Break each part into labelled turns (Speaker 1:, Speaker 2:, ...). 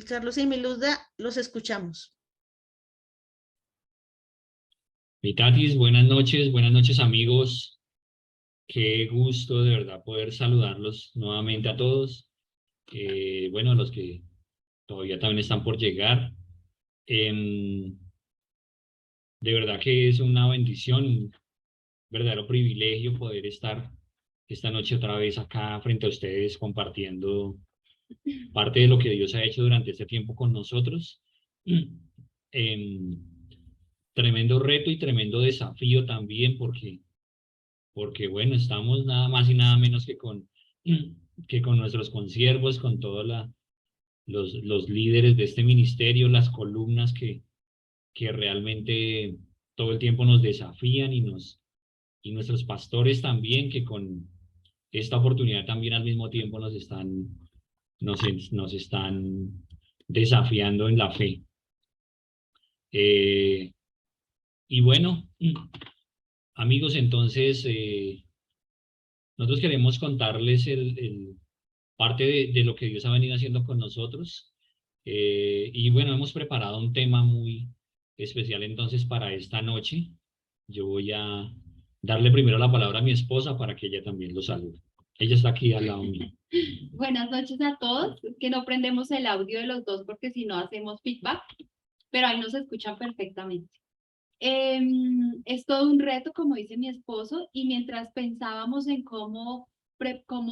Speaker 1: Carlos y Miluzda, los escuchamos.
Speaker 2: Mitatis, buenas noches amigos, qué gusto de verdad poder saludarlos nuevamente a todos, bueno, los que todavía también están por llegar. Em, de verdad que es una bendición, un verdadero privilegio poder estar esta noche otra vez acá frente a ustedes compartiendo parte de lo que Dios ha hecho durante este tiempo con nosotros. Em, Tremendo reto y tremendo desafío también porque bueno, estamos nada más y nada menos que con nuestros consiervos, con todos los líderes de este ministerio, las columnas que realmente todo el tiempo nos desafían y nuestros pastores también, que con esta oportunidad también al mismo tiempo nos están desafiando en la fe. Eh, y bueno, amigos, entonces nosotros queremos contarles parte de lo que Dios ha venido haciendo con nosotros. Y bueno, hemos preparado un tema muy especial entonces para esta noche. Yo voy a darle primero la palabra a mi esposa para que ella también lo salude. Ella está aquí al lado mío.
Speaker 3: Buenas noches a todos. Es que no prendemos el audio de los dos porque si no hacemos feedback, pero ahí nos escuchan perfectamente. Es todo un reto, como dice mi esposo, y mientras pensábamos en cómo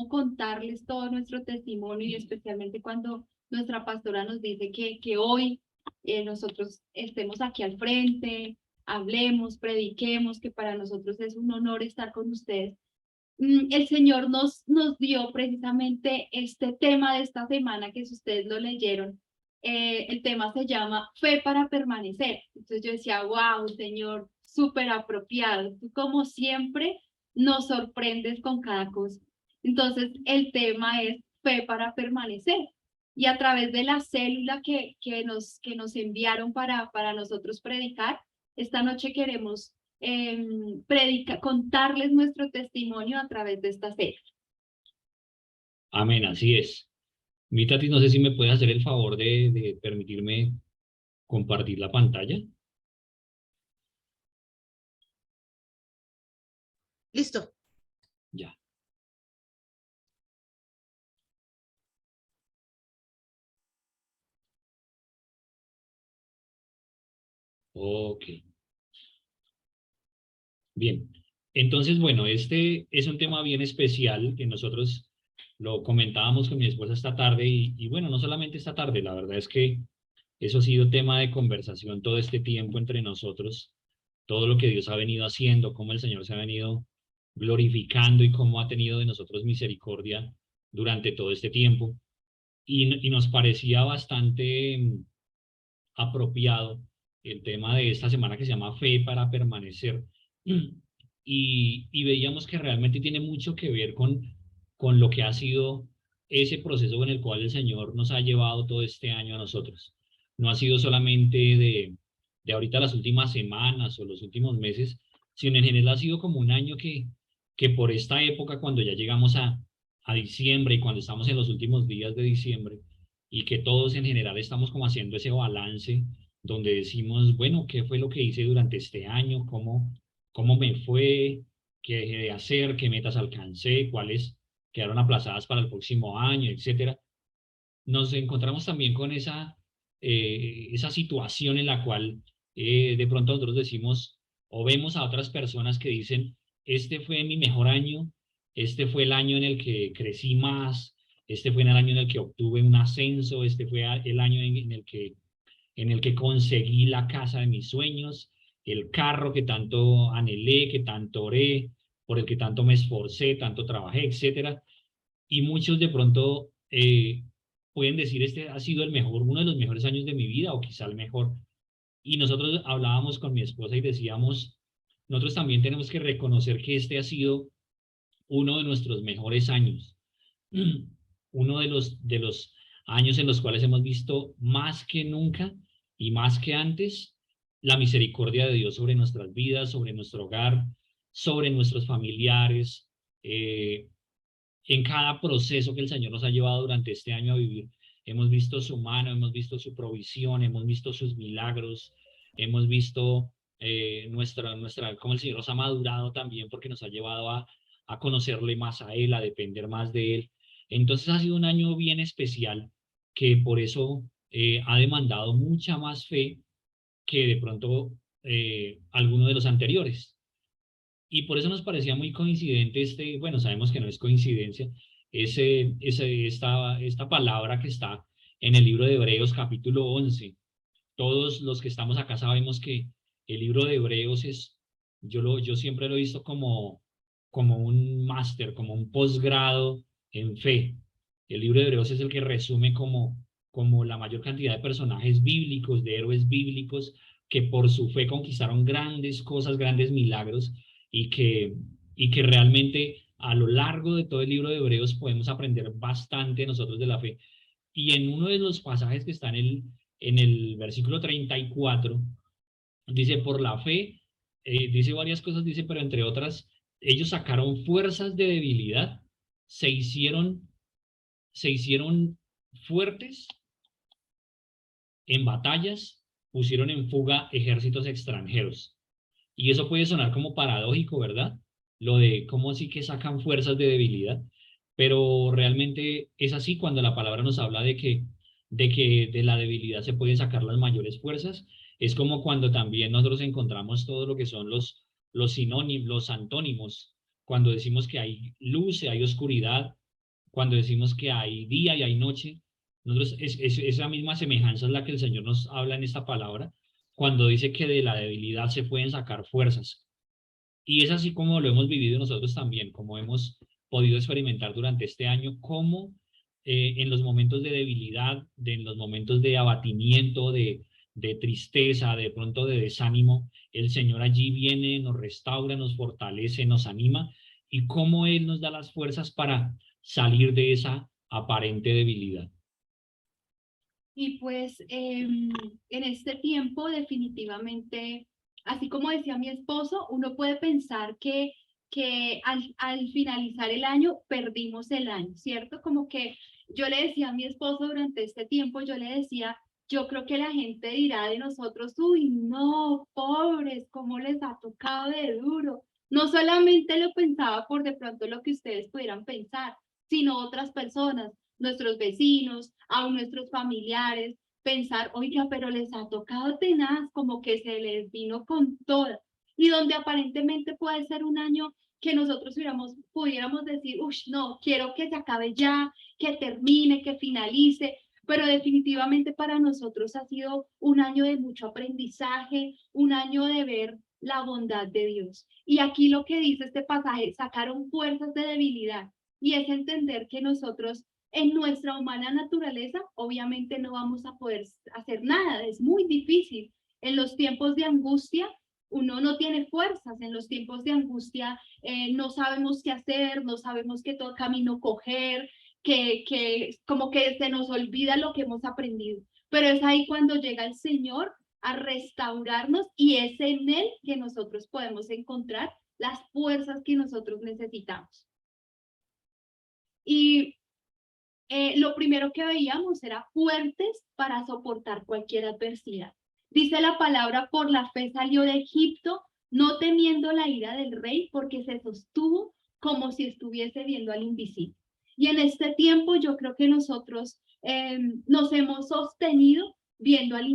Speaker 3: contarles todo nuestro testimonio y especialmente cuando nuestra pastora nos dice que hoy nosotros estemos aquí al frente, hablemos, prediquemos, que para nosotros es un honor estar con ustedes. El Señor nos dio precisamente este tema de esta semana, que si ustedes lo leyeron, el tema se llama Fe para permanecer. Entonces yo decía, wow, Señor, súper apropiado. Tú como siempre nos sorprendes con cada cosa. Entonces el tema es Fe para permanecer. Y a través de la célula que nos enviaron para nosotros predicar, esta noche queremos contarles nuestro testimonio a través de esta serie.
Speaker 2: Amén, así es. Mi Tati, no sé si me puedes hacer el favor de permitirme compartir la pantalla.
Speaker 1: Listo.
Speaker 2: Ya. Ok. Bien. Entonces, bueno, este es un tema bien especial que nosotros lo comentábamos con mi esposa esta tarde y bueno, no solamente esta tarde, la verdad es que eso ha sido tema de conversación todo este tiempo entre nosotros, todo lo que Dios ha venido haciendo, cómo el Señor se ha venido glorificando y cómo ha tenido de nosotros misericordia durante todo este tiempo. Y nos parecía bastante apropiado el tema de esta semana que se llama Fe para permanecer. Y veíamos que realmente tiene mucho que ver con lo que ha sido ese proceso en el cual el Señor nos ha llevado todo este año a nosotros. No ha sido solamente de ahorita las últimas semanas o los últimos meses, sino en general ha sido como un año que por esta época, cuando ya llegamos a diciembre y cuando estamos en los últimos días de diciembre, y que todos en general estamos como haciendo ese balance donde decimos, bueno, ¿qué fue lo que hice durante este año? ¿Cómo me fue? ¿Qué dejé de hacer? ¿Qué metas alcancé? ¿Cuáles quedaron aplazadas para el próximo año? Etcétera. Nos encontramos también con esa situación en la cual de pronto nosotros decimos o vemos a otras personas que dicen, este fue mi mejor año, este fue el año en el que crecí más, este fue el año en el que obtuve un ascenso, este fue el año en el que conseguí la casa de mis sueños, el carro que tanto anhelé, que tanto oré, por el que tanto me esforcé, tanto trabajé, etcétera. Y muchos de pronto pueden decir, este ha sido el mejor, uno de los mejores años de mi vida o quizá el mejor. Y nosotros hablábamos con mi esposa y decíamos, nosotros también tenemos que reconocer que este ha sido uno de nuestros mejores años, uno de los años en los cuales hemos visto más que nunca y más que antes la misericordia de Dios sobre nuestras vidas, sobre nuestro hogar, sobre nuestros familiares, en cada proceso que el Señor nos ha llevado durante este año a vivir. hemos visto su mano, hemos visto su provisión, hemos visto sus milagros, hemos visto cómo el Señor nos ha madurado también porque nos ha llevado a conocerle más a Él, a depender más de Él. Entonces ha sido un año bien especial que por eso ha demandado mucha más fe que de pronto alguno de los anteriores. Y por eso nos parecía muy coincidente bueno, sabemos que no es coincidencia, esta palabra que está en el libro de Hebreos capítulo 11. Todos los que estamos acá sabemos que el libro de Hebreos yo siempre lo he visto como un máster, como un posgrado en fe. El libro de Hebreos es el que resume como la mayor cantidad de personajes bíblicos, de héroes bíblicos, que por su fe conquistaron grandes cosas, grandes milagros, y que realmente a lo largo de todo el libro de Hebreos podemos aprender bastante nosotros de la fe. Y en uno de los pasajes que está en el versículo 34, dice, por la fe, dice varias cosas, dice, pero entre otras, ellos sacaron fuerzas de debilidad, se hicieron fuertes en batallas, pusieron en fuga ejércitos extranjeros. Y eso puede sonar como paradójico, ¿verdad? Lo de cómo así que sacan fuerzas de debilidad, pero realmente es así cuando la palabra nos habla de que de la debilidad se pueden sacar las mayores fuerzas. Es como cuando también nosotros encontramos todo lo que son los sinónimos, los antónimos, cuando decimos que hay luz y hay oscuridad, cuando decimos que hay día y hay noche. Nosotros, esa misma semejanza es la que el Señor nos habla en esta palabra, cuando dice que de la debilidad se pueden sacar fuerzas. Y es así como lo hemos vivido nosotros también, como hemos podido experimentar durante este año, cómo en los momentos de debilidad, en los momentos de abatimiento, de tristeza, de pronto de desánimo, el Señor allí viene, nos restaura, nos fortalece, nos anima, y cómo Él nos da las fuerzas para salir de esa aparente debilidad.
Speaker 3: Y pues en este tiempo definitivamente, así como decía mi esposo, uno puede pensar que al finalizar el año perdimos el año, ¿cierto? Como que yo le decía a mi esposo durante este tiempo, yo le decía, yo creo que la gente dirá de nosotros, uy, no, pobres, cómo les ha tocado de duro. No solamente lo pensaba por de pronto lo que ustedes pudieran pensar, sino otras personas, nuestros vecinos, aún nuestros familiares, pensar, oiga, pero les ha tocado tenaz, como que se les vino con toda. Y donde aparentemente puede ser un año que nosotros pudiéramos decir, uy, no, quiero que se acabe ya, que termine, que finalice, pero definitivamente para nosotros ha sido un año de mucho aprendizaje, un año de ver la bondad de Dios. Y aquí lo que dice este pasaje, sacaron fuerzas de debilidad, y es entender que nosotros en nuestra humana naturaleza, obviamente no vamos a poder hacer nada, es muy difícil. En los tiempos de angustia, uno no tiene fuerzas, en los tiempos de angustia no sabemos qué hacer, no sabemos qué todo camino coger, que como que se nos olvida lo que hemos aprendido. Pero es ahí cuando llega el Señor a restaurarnos y es en Él que nosotros podemos encontrar las fuerzas que nosotros necesitamos. Y lo primero que veíamos era fuertes para soportar cualquier adversidad. Dice la palabra, por la fe salió de Egipto, no temiendo la ira del rey, porque se sostuvo como si estuviese viendo al invisible. Y en este tiempo yo creo que nosotros nos hemos sostenido viendo al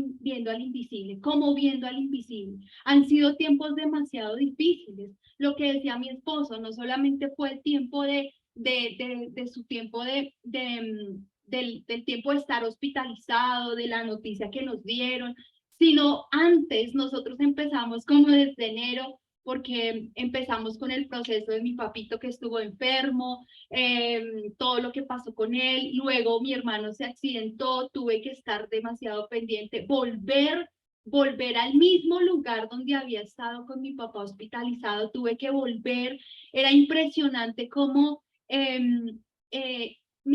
Speaker 3: invisible, como viendo al invisible. Han sido tiempos demasiado difíciles. Lo que decía mi esposo, no solamente fue el tiempo de su tiempo del tiempo de estar hospitalizado, de la noticia que nos dieron, sino antes nosotros empezamos como desde enero, porque empezamos con el proceso de mi papito que estuvo enfermo, todo lo que pasó con él, luego mi hermano se accidentó, tuve que estar demasiado pendiente, volver al mismo lugar donde había estado con mi papá hospitalizado, tuve que volver, era impresionante cómo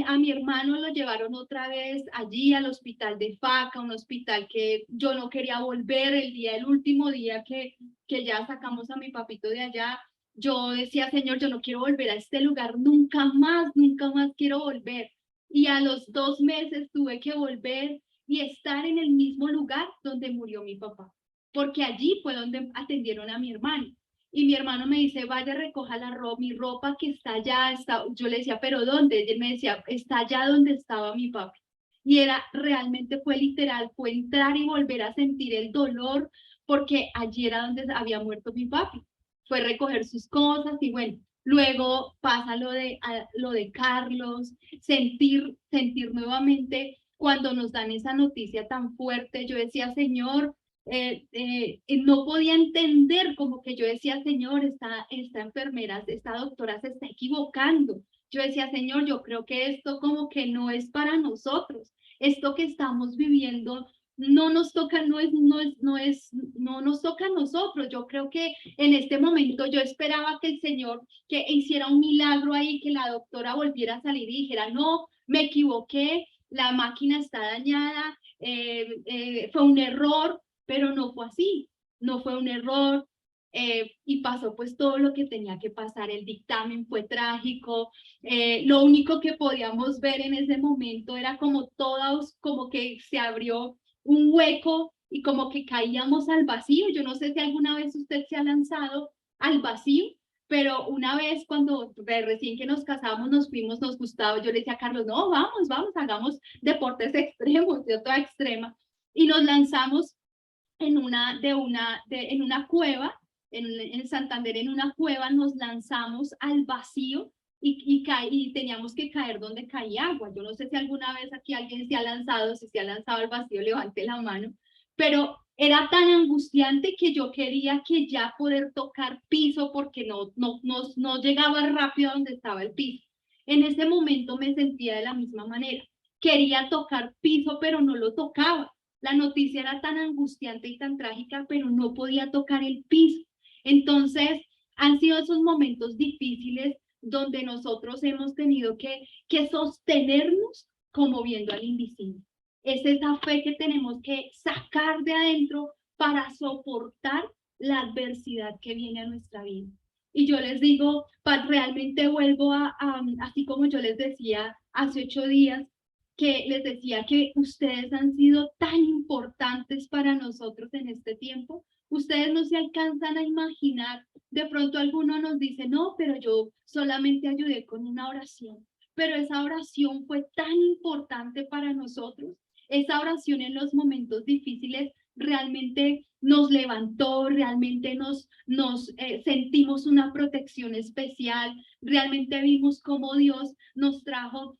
Speaker 3: a mi hermano lo llevaron otra vez allí al hospital de Faca, un hospital que yo no quería volver el último día que ya sacamos a mi papito de allá. Yo decía, Señor, yo no quiero volver a este lugar, nunca más quiero volver. y a los 2 meses tuve que volver y estar en el mismo lugar donde murió mi papá, porque allí fue donde atendieron a mi hermano. Y mi hermano me dice, vaya, recoja mi ropa que está allá. Yo le decía, ¿pero dónde? Y él me decía, está allá donde estaba mi papá. Y realmente fue literal, fue entrar y volver a sentir el dolor, porque allí era donde había muerto mi papi. Fue recoger sus cosas y bueno, luego pasa lo de Carlos, sentir nuevamente cuando nos dan esa noticia tan fuerte. Yo decía, Señor, no podía entender, como que yo decía, Señor, esta enfermera, esta doctora se está equivocando. Yo decía, Señor, yo creo que esto como que no es para nosotros. Esto que estamos viviendo no nos toca, no nos toca a nosotros. Yo creo que en este momento yo esperaba que el Señor que hiciera un milagro ahí, que la doctora volviera a salir y dijera, no, me equivoqué, la máquina está dañada, fue un error, pero no fue así, no fue un error. Y pasó pues todo lo que tenía que pasar, el dictamen fue trágico, lo único que podíamos ver en ese momento era como todos, como que se abrió un hueco y como que caíamos al vacío. Yo no sé si alguna vez usted se ha lanzado al vacío, pero una vez cuando recién que nos casamos nos fuimos, nos gustaba, yo le decía a Carlos, no, vamos, hagamos deportes extremos, yo toda extrema, y nos lanzamos en una cueva, en Santander, en una cueva, nos lanzamos al vacío y teníamos que caer donde caía agua. Yo no sé si alguna vez aquí alguien se ha lanzado, si se ha lanzado al vacío, levante la mano, pero era tan angustiante que yo quería que ya poder tocar piso porque no llegaba rápido a donde estaba el piso. En ese momento me sentía de la misma manera. Quería tocar piso, pero no lo tocaba. La noticia era tan angustiante y tan trágica, pero no podía tocar el piso. Entonces, han sido esos momentos difíciles donde nosotros hemos tenido que sostenernos como viendo al invisible. Es esa fe que tenemos que sacar de adentro para soportar la adversidad que viene a nuestra vida. Y yo les digo, realmente vuelvo así como yo les decía hace 8 días, que les decía que ustedes han sido tan importantes para nosotros en este tiempo. Ustedes no se alcanzan a imaginar. De pronto alguno nos dice, no, pero yo solamente ayudé con una oración. Pero esa oración fue tan importante para nosotros. Esa oración en los momentos difíciles realmente nos levantó, realmente nos sentimos una protección especial, realmente vimos cómo Dios nos trajo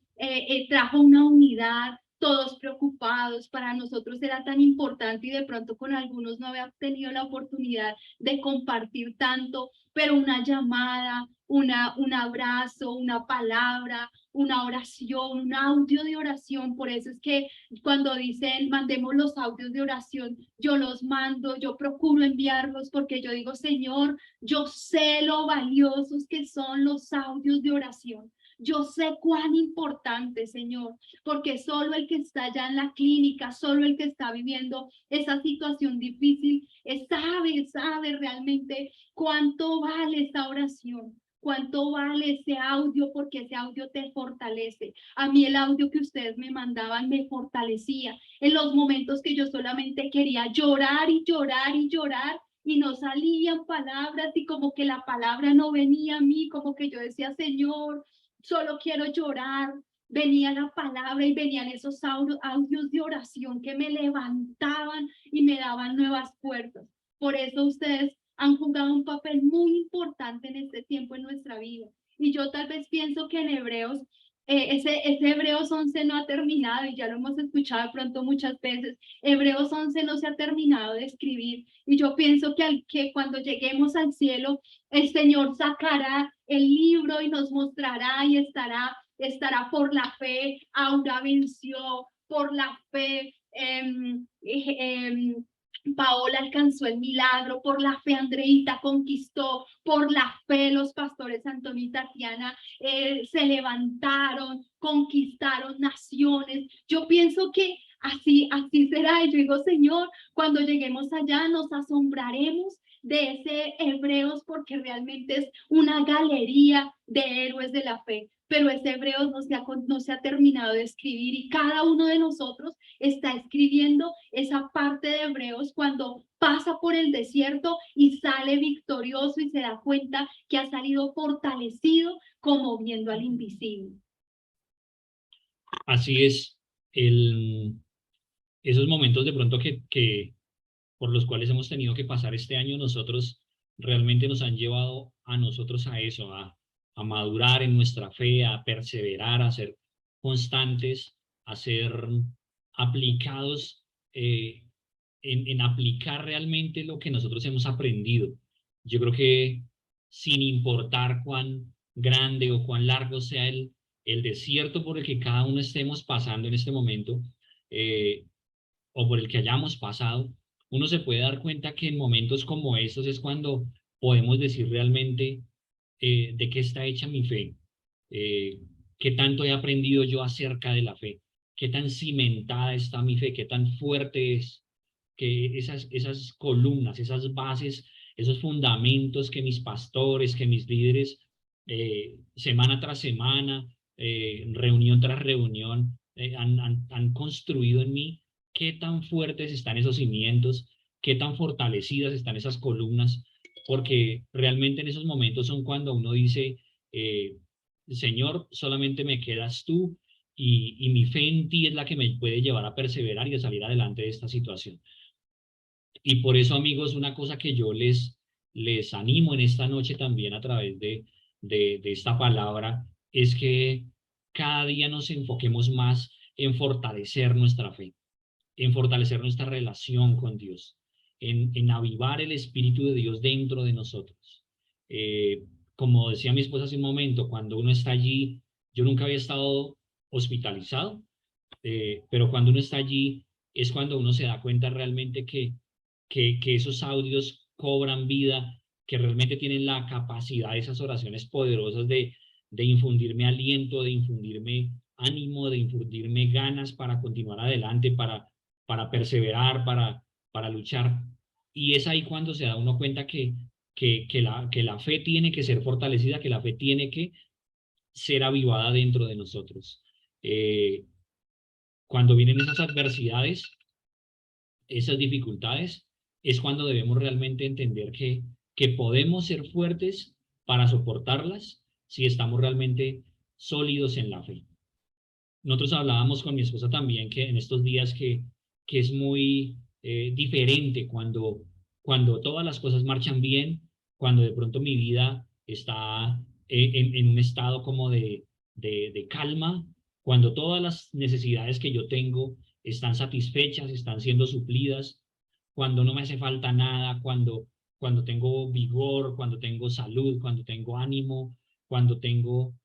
Speaker 3: una unidad, todos preocupados. Para nosotros era tan importante y de pronto con algunos no había tenido la oportunidad de compartir tanto, pero una llamada, un abrazo, una palabra, una oración, un audio de oración. Por eso es que cuando dicen mandemos los audios de oración, yo los mando, yo procuro enviarlos porque yo digo, Señor, yo sé lo valiosos que son los audios de oración. Yo sé cuán importante, Señor, porque solo el que está allá en la clínica, solo el que está viviendo esa situación difícil, sabe realmente cuánto vale esa oración, cuánto vale ese audio, porque ese audio te fortalece. A mí el audio que ustedes me mandaban me fortalecía en los momentos que yo solamente quería llorar y llorar y llorar y no salían palabras y como que la palabra no venía a mí, como que yo decía, Señor, solo quiero llorar. Venía la palabra y venían esos audios de oración que me levantaban y me daban nuevas puertas. Por eso ustedes han jugado un papel muy importante en este tiempo en nuestra vida. Y yo tal vez pienso que en Hebreos, ese Hebreos 11 no ha terminado y ya lo hemos escuchado de pronto muchas veces. Hebreos 11 no se ha terminado de escribir y yo pienso que cuando lleguemos al cielo, el Señor sacará el libro y nos mostrará y estará por la fe. Aura venció, por la fe. Paola alcanzó el milagro, por la fe Andreita conquistó, por la fe los pastores Antonio y Tatiana se levantaron, conquistaron naciones. Yo pienso que así será. Y yo digo, Señor, cuando lleguemos allá nos asombraremos de ese Hebreos, porque realmente es una galería de héroes de la fe. Pero ese Hebreos no se ha terminado de escribir, y cada uno de nosotros está escribiendo esa parte de Hebreos cuando pasa por el desierto y sale victorioso y se da cuenta que ha salido fortalecido como viendo al invisible.
Speaker 2: Así es, esos momentos de pronto que por los cuales hemos tenido que pasar este año nosotros, realmente nos han llevado a nosotros a eso, a madurar en nuestra fe, a perseverar, a ser constantes, a ser aplicados, en aplicar realmente lo que nosotros hemos aprendido. Yo creo que sin importar cuán grande o cuán largo sea el desierto por el que cada uno estemos pasando en este momento, o por el que hayamos pasado, uno se puede dar cuenta que en momentos como estos es cuando podemos decir realmente de qué está hecha mi fe, qué tanto he aprendido yo acerca de la fe, qué tan cimentada está mi fe, qué tan fuerte es, que esas columnas, esas bases, esos fundamentos que mis pastores, que mis líderes, semana tras semana, reunión tras reunión, han construido en mí, qué tan fuertes están esos cimientos, qué tan fortalecidas están esas columnas, porque realmente en esos momentos son cuando uno dice, Señor, solamente me quedas tú, y mi fe en ti es la que me puede llevar a perseverar y a salir adelante de esta situación. Y por eso, amigos, una cosa que yo les animo en esta noche también a través de esta palabra es que cada día nos enfoquemos más en fortalecer nuestra fe, en fortalecer nuestra relación con Dios, en avivar el Espíritu de Dios dentro de nosotros. Como decía mi esposa hace un momento, cuando uno está allí, yo nunca había estado hospitalizado, pero cuando uno está allí es cuando uno se da cuenta realmente que esos audios cobran vida, que realmente tienen la capacidad, esas oraciones poderosas de infundirme aliento, de infundirme ánimo, de infundirme ganas para continuar adelante, para perseverar, para luchar. Y es ahí cuando se da uno cuenta que la fe tiene que ser fortalecida, que la fe tiene que ser avivada dentro de nosotros. Cuando vienen esas adversidades, esas dificultades, es cuando debemos realmente entender que podemos ser fuertes para soportarlas si estamos realmente sólidos en la fe. Nosotros hablábamos con mi esposa también que en estos días que es muy diferente cuando todas las cosas marchan bien, cuando de pronto mi vida está en un estado como de calma, cuando todas las necesidades que yo tengo están satisfechas, están siendo suplidas, cuando no me hace falta nada, cuando tengo vigor, cuando tengo salud, cuando tengo ánimo, cuando tengo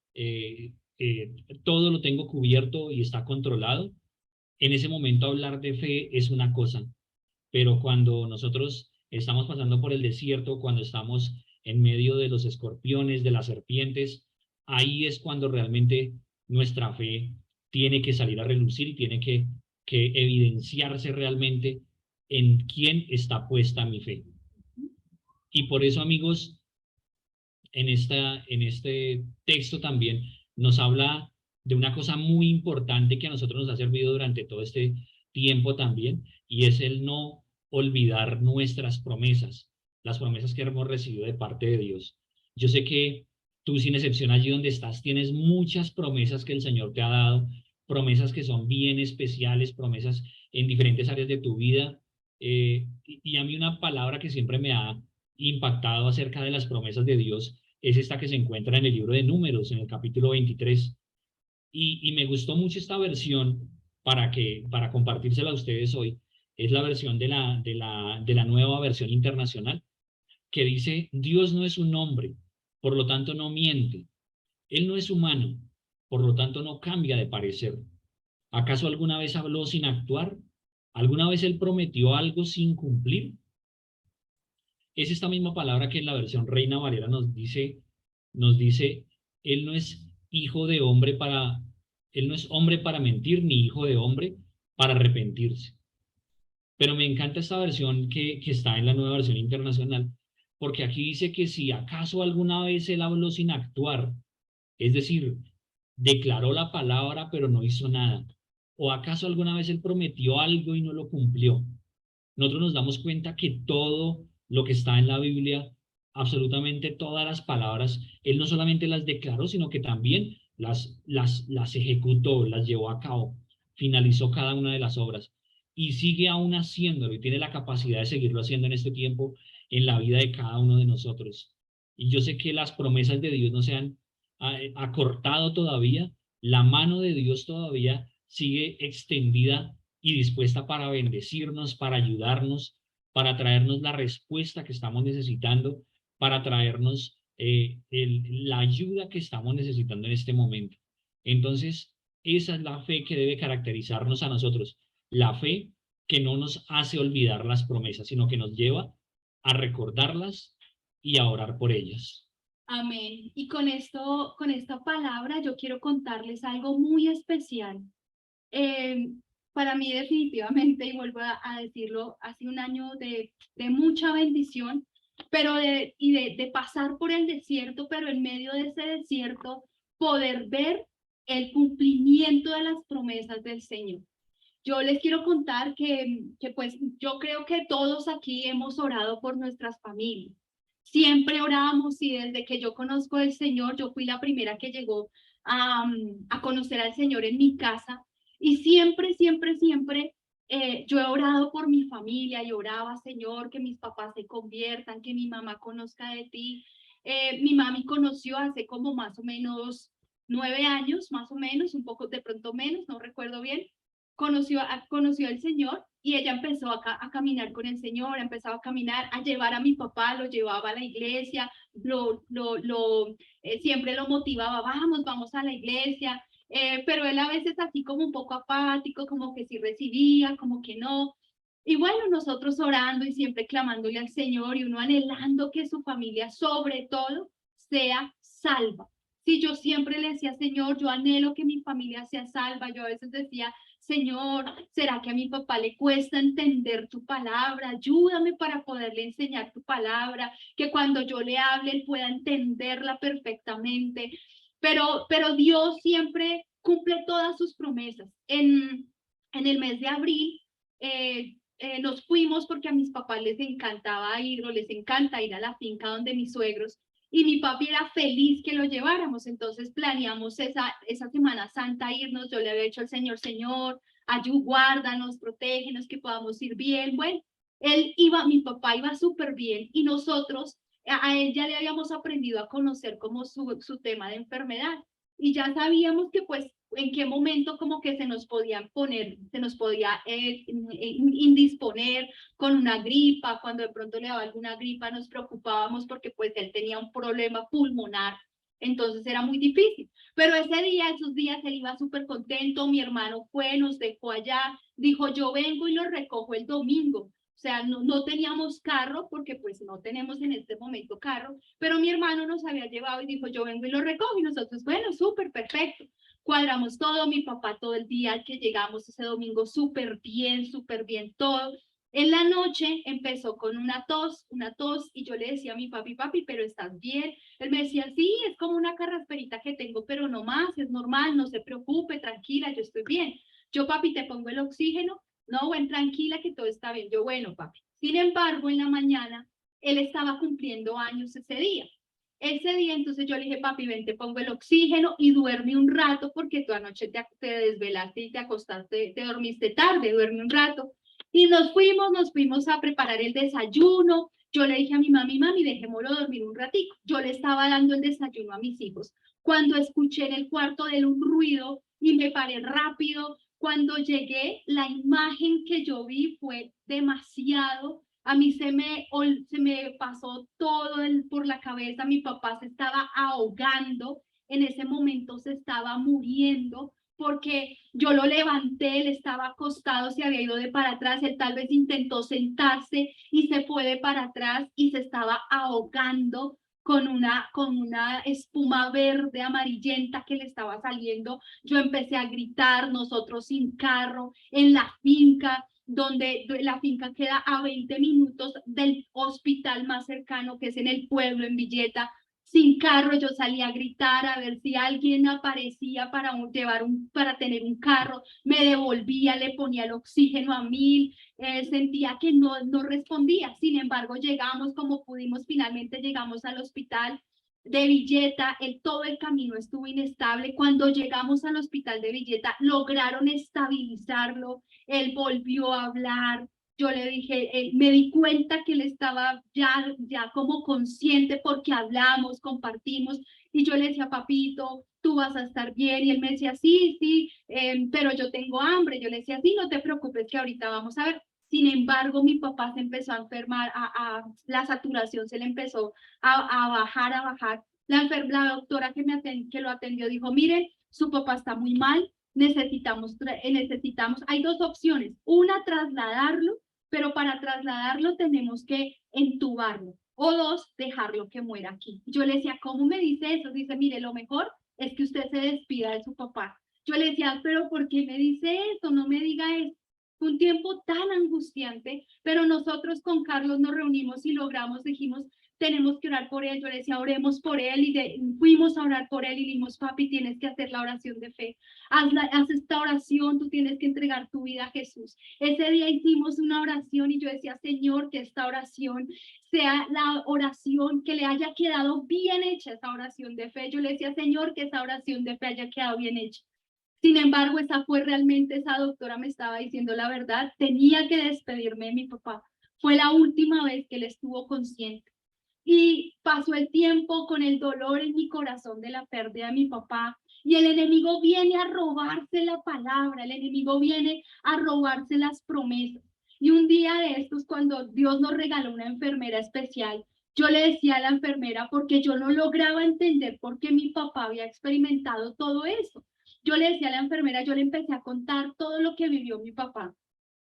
Speaker 2: todo lo tengo cubierto y está controlado. En ese momento hablar de fe es una cosa, pero cuando nosotros estamos pasando por el desierto, cuando estamos en medio de los escorpiones, de las serpientes, ahí es cuando realmente nuestra fe tiene que salir a relucir y tiene que evidenciarse realmente en quién está puesta mi fe. Y por eso, amigos, en este texto también nos habla de una cosa muy importante que a nosotros nos ha servido durante todo este tiempo también, y es el no olvidar nuestras promesas, las promesas que hemos recibido de parte de Dios. Yo sé que tú, sin excepción, allí donde estás, tienes muchas promesas que el Señor te ha dado, promesas que son bien especiales, promesas en diferentes áreas de tu vida, y a mí una palabra que siempre me ha impactado acerca de las promesas de Dios es esta que se encuentra en el libro de Números, en el capítulo 23. Y me gustó mucho esta versión para compartírsela a ustedes hoy. Es la versión de la nueva versión internacional, que dice: Dios no es un hombre, por lo tanto no miente. Él no es humano, por lo tanto no cambia de parecer. ¿Acaso alguna vez habló sin actuar? ¿Alguna vez él prometió algo sin cumplir? Es esta misma palabra que en la versión Reina Valera nos dice, él no es hijo de hombre él no es hombre para mentir, ni hijo de hombre para arrepentirse. Pero me encanta esta versión que está en la nueva versión internacional, porque aquí dice que si acaso alguna vez él habló sin actuar, es decir, declaró la palabra pero no hizo nada, o acaso alguna vez él prometió algo y no lo cumplió, nosotros nos damos cuenta que todo lo que está en la Biblia, absolutamente todas las palabras, él no solamente las declaró, sino que también las ejecutó, las llevó a cabo, finalizó cada una de las obras y sigue aún haciéndolo y tiene la capacidad de seguirlo haciendo en este tiempo en la vida de cada uno de nosotros. Y yo sé que las promesas de Dios no se han acortado todavía, la mano de Dios todavía sigue extendida y dispuesta para bendecirnos, para ayudarnos, para traernos la respuesta que estamos necesitando, para traernos la ayuda que estamos necesitando en este momento. Entonces, esa es la fe que debe caracterizarnos a nosotros, la fe que no nos hace olvidar las promesas, sino que nos lleva a recordarlas y a orar por ellas.
Speaker 3: Amén. Y con esta palabra yo quiero contarles algo muy especial. Para mí definitivamente, y vuelvo a decirlo, ha sido un año de mucha bendición, pero de pasar por el desierto, pero en medio de ese desierto poder ver el cumplimiento de las promesas del Señor. Yo les quiero contar que pues yo creo que todos aquí hemos orado por nuestras familias. Siempre oramos y desde que yo conozco al Señor, yo fui la primera que llegó a conocer al Señor en mi casa. Y siempre, siempre, siempre yo he orado por mi familia y oraba, Señor, que mis papás se conviertan, que mi mamá conozca de ti. Mi mami conoció hace como más o menos 9 años, más o menos, un poco de pronto menos, no recuerdo bien. Conoció al Señor y ella empezó a caminar con el Señor, empezó a caminar, a llevar a mi papá, lo llevaba a la iglesia, siempre lo motivaba, vamos a la iglesia. Pero él a veces así como un poco apático, como que sí recibía, como que no. Y bueno, nosotros orando y siempre clamándole al Señor y uno anhelando que su familia sobre todo sea salva. Sí, yo siempre le decía, Señor, yo anhelo que mi familia sea salva. Yo a veces decía, Señor, ¿será que a mi papá le cuesta entender tu palabra? Ayúdame para poderle enseñar tu palabra, que cuando yo le hable, él pueda entenderla perfectamente. Pero Dios siempre cumple todas sus promesas. En el mes de abril nos fuimos porque a mis papás les encantaba ir o les encanta ir a la finca donde mis suegros, y mi papi era feliz que lo lleváramos. Entonces planeamos esa Semana Santa irnos. Yo le había dicho al Señor, Señor, guárdanos, protégenos, que podamos ir bien. Bueno, mi papá iba súper bien y nosotros a él ya le habíamos aprendido a conocer como su tema de enfermedad y ya sabíamos que pues en qué momento como que se nos podía indisponer con una gripa. Cuando de pronto le daba alguna gripa nos preocupábamos porque pues él tenía un problema pulmonar, entonces era muy difícil. Pero esos días él iba súper contento. Mi hermano fue, nos dejó allá, dijo, yo vengo y lo recojo el domingo. O sea, no teníamos carro porque pues no tenemos en este momento carro, pero mi hermano nos había llevado y dijo, yo vengo y lo recojo. Y nosotros, bueno, súper, perfecto. Cuadramos todo, mi papá todo el día que llegamos ese domingo súper bien todo. En la noche empezó con una tos, y yo le decía a mi papi, pero ¿estás bien? Él me decía, sí, es como una carrasperita que tengo, pero no más, es normal, no se preocupe, tranquila, yo estoy bien. Yo, papi, te pongo el oxígeno. No, bueno, tranquila que todo está bien. Yo, bueno, papi. Sin embargo, en la mañana, él estaba cumpliendo años ese día. Entonces yo le dije, papi, ven, te pongo el oxígeno y duerme un rato porque tú anoche te desvelaste y te acostaste, te dormiste tarde, duerme un rato. Y nos fuimos a preparar el desayuno. Yo le dije a mi mami, dejémoslo dormir un ratico. Yo le estaba dando el desayuno a mis hijos. Cuando escuché en el cuarto de él un ruido y me paré rápido, cuando llegué, la imagen que yo vi fue demasiado. A mí se me pasó todo por la cabeza. Mi papá se estaba ahogando. En ese momento se estaba muriendo porque yo lo levanté, él estaba acostado, se había ido de para atrás. Él tal vez intentó sentarse y se fue de para atrás y se estaba ahogando con una espuma verde amarillenta que le estaba saliendo. Yo empecé a gritar, nosotros sin carro, en la finca, donde la finca queda a 20 minutos del hospital más cercano, que es en el pueblo, en Villeta. Sin carro, yo salí a gritar a ver si alguien aparecía para tener un carro. Me devolvía, le ponía el oxígeno a 1000, sentía que no respondía. Sin embargo, llegamos como pudimos, finalmente llegamos al hospital de Villeta. Todo el camino estuvo inestable. Cuando llegamos al hospital de Villeta, lograron estabilizarlo. Él volvió a hablar. Yo le dije, me di cuenta que él estaba ya como consciente porque hablamos, compartimos, y yo le decía, papito, tú vas a estar bien, y él me decía, sí, pero yo tengo hambre. Yo le decía, sí, no te preocupes que ahorita vamos a ver. Sin embargo, mi papá se empezó a enfermar, la saturación se le empezó a bajar. La doctora que lo atendió dijo, miren, su papá está muy mal, necesitamos, hay dos opciones, una, trasladarlo, pero para trasladarlo tenemos que entubarlo, o dos, dejarlo que muera aquí. Yo le decía, ¿cómo me dice eso? Dice, mire, lo mejor es que usted se despida de su papá. Yo le decía, pero ¿por qué me dice eso? No me diga eso. Fue un tiempo tan angustiante, pero nosotros con Carlos nos reunimos y dijimos, tenemos que orar por él. Yo le decía, oremos por él, y fuimos a orar por él y dijimos, papi, tienes que hacer la oración de fe. Haz esta oración, tú tienes que entregar tu vida a Jesús. Ese día hicimos una oración y yo decía, Señor, que esta oración sea la oración que le haya quedado bien hecha, esa oración de fe. Yo le decía, Señor, que esa oración de fe haya quedado bien hecha. Sin embargo, esa doctora me estaba diciendo la verdad, tenía que despedirme de mi papá. Fue la última vez que él estuvo consciente. Y pasó el tiempo con el dolor en mi corazón de la pérdida de mi papá, y el enemigo viene a robarse la palabra, el enemigo viene a robarse las promesas. Y un día de estos, cuando Dios nos regaló una enfermera especial, yo le decía a la enfermera, porque yo no lograba entender por qué mi papá había experimentado todo eso. Yo le decía a la enfermera, yo le empecé a contar todo lo que vivió mi papá.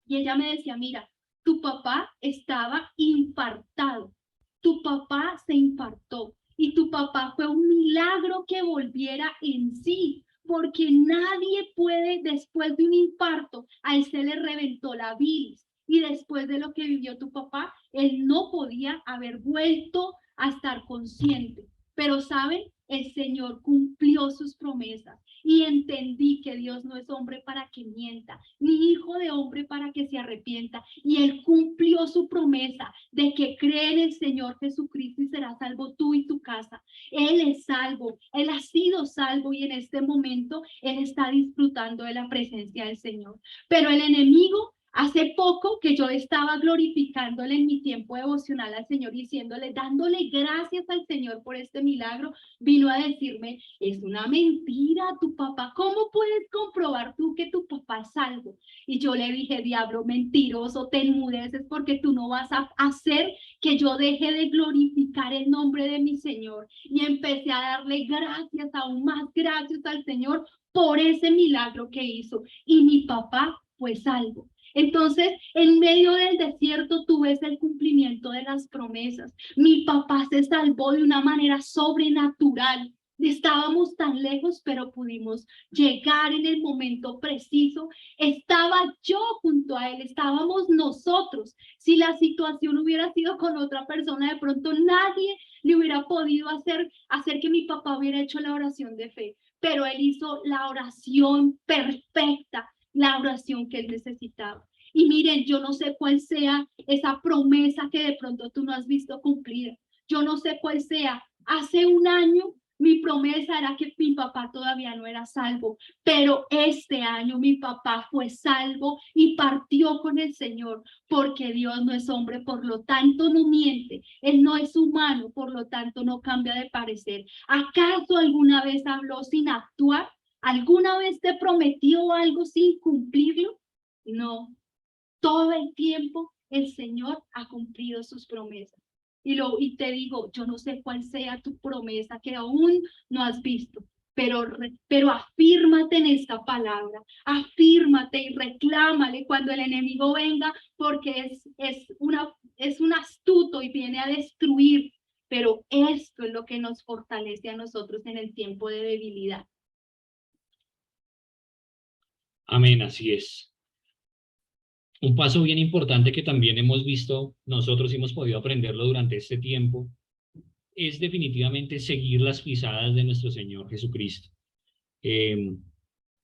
Speaker 3: Y ella me decía, mira, tu papá estaba infartado. Tu papá se infartó y tu papá fue un milagro que volviera en sí, porque nadie puede, después de un infarto, a él se le reventó la bilis, y después de lo que vivió tu papá, él no podía haber vuelto a estar consciente. Pero ¿saben? El Señor cumplió sus promesas, y entendí que Dios no es hombre para que mienta, ni hijo de hombre para que se arrepienta, y Él cumplió su promesa de que cree en el Señor Jesucristo y serás salvo tú y tu casa. Él es salvo, Él ha sido salvo, y en este momento Él está disfrutando de la presencia del Señor. Pero el enemigo, hace poco que yo estaba glorificándole en mi tiempo devocional al Señor, diciéndole, dándole gracias al Señor por este milagro, vino a decirme, es una mentira tu papá, ¿cómo puedes comprobar tú que tu papá es salvo? Y yo le dije, diablo mentiroso, te enmudeces, porque tú no vas a hacer que yo deje de glorificar el nombre de mi Señor. Y empecé a darle gracias, aún más gracias al Señor por ese milagro que hizo, y mi papá fue salvo. Entonces, en medio del desierto, tú ves el cumplimiento de las promesas. Mi papá se salvó de una manera sobrenatural. Estábamos tan lejos, pero pudimos llegar en el momento preciso. Estaba yo junto a él, estábamos nosotros. Si la situación hubiera sido con otra persona, de pronto nadie le hubiera podido hacer que mi papá hubiera hecho la oración de fe. Pero él hizo la oración perfecta, la oración que él necesitaba. Y miren, yo no sé cuál sea esa promesa que de pronto tú no has visto cumplida. Yo no sé cuál sea. Hace un año mi promesa era que mi papá todavía no era salvo, pero este año mi papá fue salvo y partió con el Señor, porque Dios no es hombre, por lo tanto no miente. Él no es humano, por lo tanto no cambia de parecer. ¿Acaso alguna vez habló sin actuar? ¿Alguna vez te prometió algo sin cumplirlo? No. Todo el tiempo el Señor ha cumplido sus promesas. Y te digo, yo no sé cuál sea tu promesa que aún no has visto, pero afírmate en esta palabra, afírmate y reclámale cuando el enemigo venga, porque es un astuto y viene a destruir. pero esto es lo que nos fortalece a nosotros en el tiempo de debilidad.
Speaker 2: Amén, así es. Un paso bien importante que también hemos visto nosotros y hemos podido aprenderlo durante este tiempo es definitivamente seguir las pisadas de nuestro Señor Jesucristo. En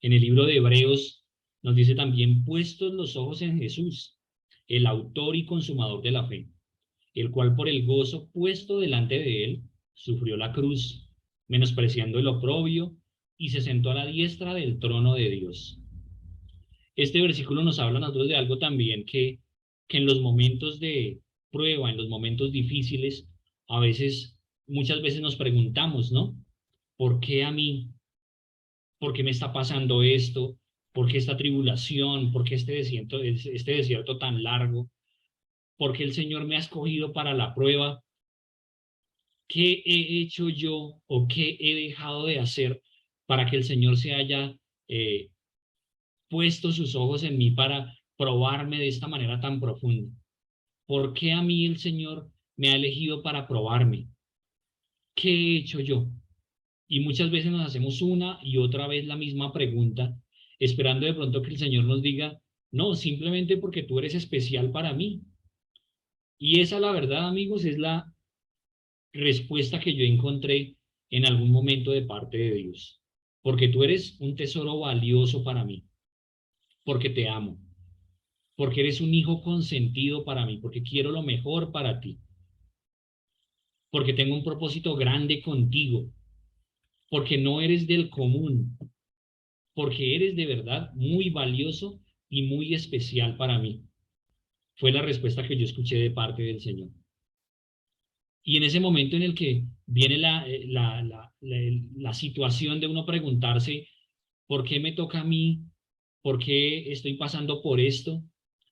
Speaker 2: el libro de Hebreos nos dice también: puestos los ojos en Jesús, el autor y consumador de la fe, el cual por el gozo puesto delante de él sufrió la cruz, menospreciando el oprobio, y se sentó a la diestra del trono de Dios. Este versículo nos habla a nosotros de algo también que en los momentos de prueba, en los momentos difíciles, a veces, muchas veces nos preguntamos, ¿no? ¿Por qué a mí? ¿Por qué me está pasando esto? ¿Por qué esta tribulación? ¿Por qué este desierto tan largo? ¿Por qué el Señor me ha escogido para la prueba? ¿Qué he hecho yo o qué he dejado de hacer para que el Señor se haya puesto sus ojos en mí para probarme de esta manera tan profunda? ¿Por qué a mí el Señor me ha elegido para probarme? ¿Qué he hecho yo? Y muchas veces nos hacemos una y otra vez la misma pregunta, esperando de pronto que el Señor nos diga: no, simplemente porque tú eres especial para mí. Y esa, la verdad, amigos, es la respuesta que yo encontré en algún momento de parte de Dios. Porque tú eres un tesoro valioso para mí, porque te amo, porque eres un hijo consentido para mí, porque quiero lo mejor para ti, porque tengo un propósito grande contigo, porque no eres del común, porque eres de verdad muy valioso y muy especial para mí. Fue la respuesta que yo escuché de parte del Señor. Y en ese momento en el que viene la situación de uno preguntarse: ¿por qué me toca a mí? ¿Por qué estoy pasando por esto?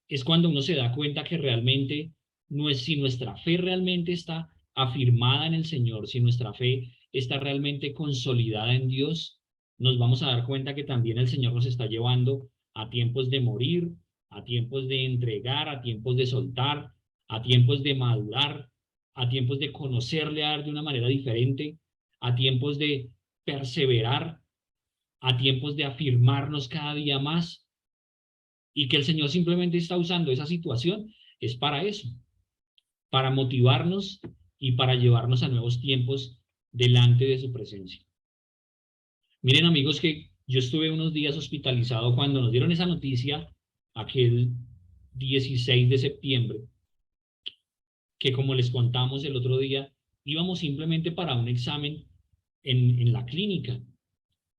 Speaker 2: Es cuando uno se da cuenta que realmente no es, si nuestra fe realmente está afirmada en el Señor, si nuestra fe está realmente consolidada en Dios, nos vamos a dar cuenta que también el Señor nos está llevando a tiempos de morir, a tiempos de entregar, a tiempos de soltar, a tiempos de madurar, a tiempos de conocerle a Él de una manera diferente, a tiempos de perseverar, a tiempos de afirmarnos cada día más, y que el Señor simplemente está usando esa situación es para eso, para motivarnos y para llevarnos a nuevos tiempos delante de su presencia. Miren, amigos, que yo estuve unos días hospitalizado cuando nos dieron esa noticia, aquel 16 de septiembre, que, como les contamos el otro día, íbamos simplemente para un examen en la clínica,